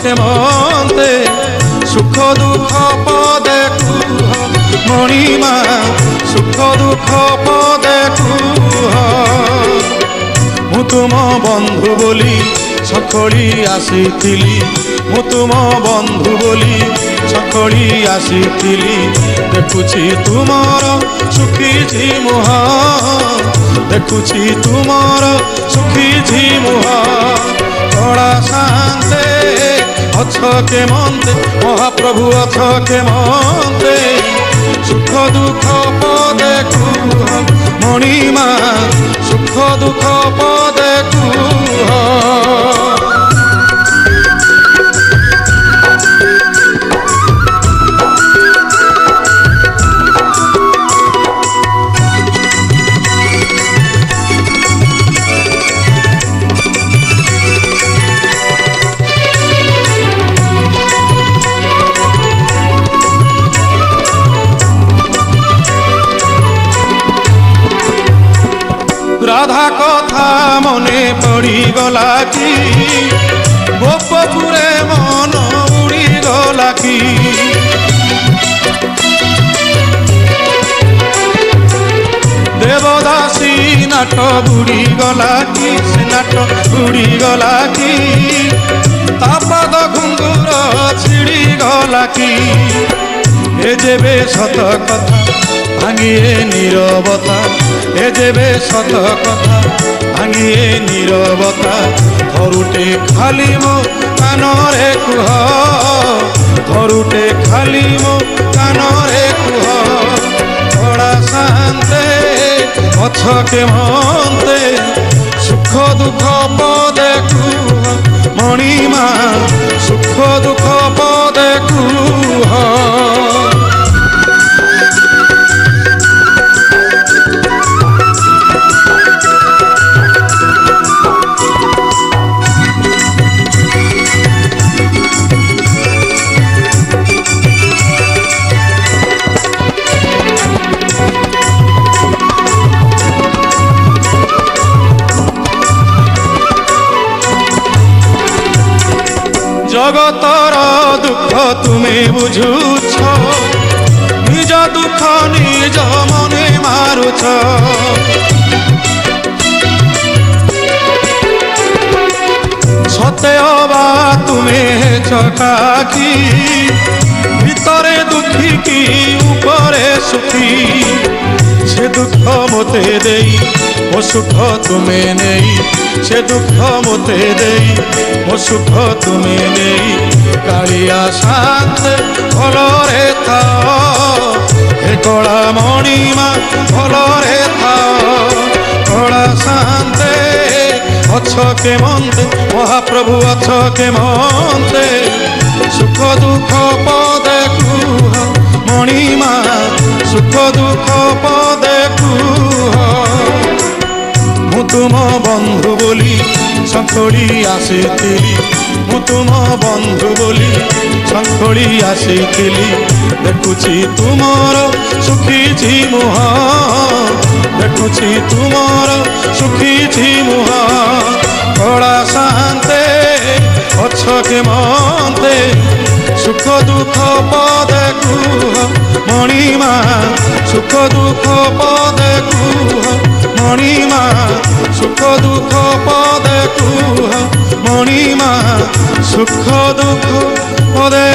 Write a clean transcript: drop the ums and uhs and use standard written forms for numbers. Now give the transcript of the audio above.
କେମନ୍ତେ ସୁଖ ଦୁଃଖ ପଦେ କୁହ ମଣିମା ସୁଖ ଦୁଃଖ ପଦେ କୁହ। ମୁଁ ତୁମ ବନ୍ଧୁ ବୋଲି ସଖଳି ଆସିଥିଲି, ମୁଁ ତୁମ ବନ୍ଧୁ ବୋଲି ସଖଳି ଆସିଥିଲି। ଦେଖୁଛି ତୁମର ଶୁଖିଛି ମୁହଁ, ଦେଖୁଛି ତୁମର ଶୁଖିଛି ମୁହଁ। କଳା ଶାନ୍ତେ ଅଛ କେମନ୍ତେ ମହାପ୍ରଭୁ ଅଛ କେମନ୍ତେ ସୁଖ ଦୁଃଖ ପଦେ କୁହ ମଣିମା ସୁଖ ଦୁଃଖ ପଦେ କୁହ। রাধা কথা মনে পড়িগলা কি, গোপপুরে মন উড়িগলা কি। দেবদাসী নাট বুড়িগলা কি, সে নাট বুড়িগলা কি। তা পাদ ঘুঙ্গুর ছিড়িগলা কি। এ যেবে সত কথা ভাঙিয়ে নীরবতা, এ যেবে সত কথা ভাঙিয়ে নীরবতা। ধরুটে খালি মো কানরে কুহ, ধরুটে খালি মো কানরে কুহ। কড়া শান্তে অছ কেমন্তে সুখ দুঃখ পদে কুহ মণিমা সুখ দুঃখ পদে কুহ। জগতর দুঃখ তুমি বুঝুছ, নিজ দুঃখ নিজ মনে মারুছ। সতে অবা তুমি চকাকি, ভিতরে দুঃখী কি উপরে সুখী। সে দুঃখ মতে দেই ও সুখ তুমি নেই, সে দুঃখ মতে দেই ও সুখ তুমি নেই। কালিয়া শান্তে ভলরে থাও, হে কলা মণিমা ভলরে থাও। কলা শান্তে অছ কেমন্তে মহাপ্রভু অছ কেমন্তে সুখ দুঃখ পদে কুহ মণিমা সুখ দুঃখ পদে কুহ। ମୁଁ ତୁମ ବନ୍ଧୁ ବୋଲି ସଖଳି ଆସିଥିଲି, ମୁଁ ତୁମ ବନ୍ଧୁ ବୋଲି ସଖଳି ଆସିଥିଲି। ଦେଖୁଛି ତୁମର ଶୁଖିଛି ମୁହଁ, ଦେଖୁଛି ତୁମର ଶୁଖିଛି ମୁହଁ। କଳା ଶାନ୍ତେ ଅଛ କେମନ୍ତେ ସୁଖ ଦୁଃଖ ପଦେ କୁହ ମଣିମା ସୁଖ ଦୁଃଖ ପଦେ କୁହ ମଣିମା ସୁଖ ଦୁଃଖ ପଦେ କୁହ ମଣିମା ସୁଖ ଦୁଃଖ ପଦେ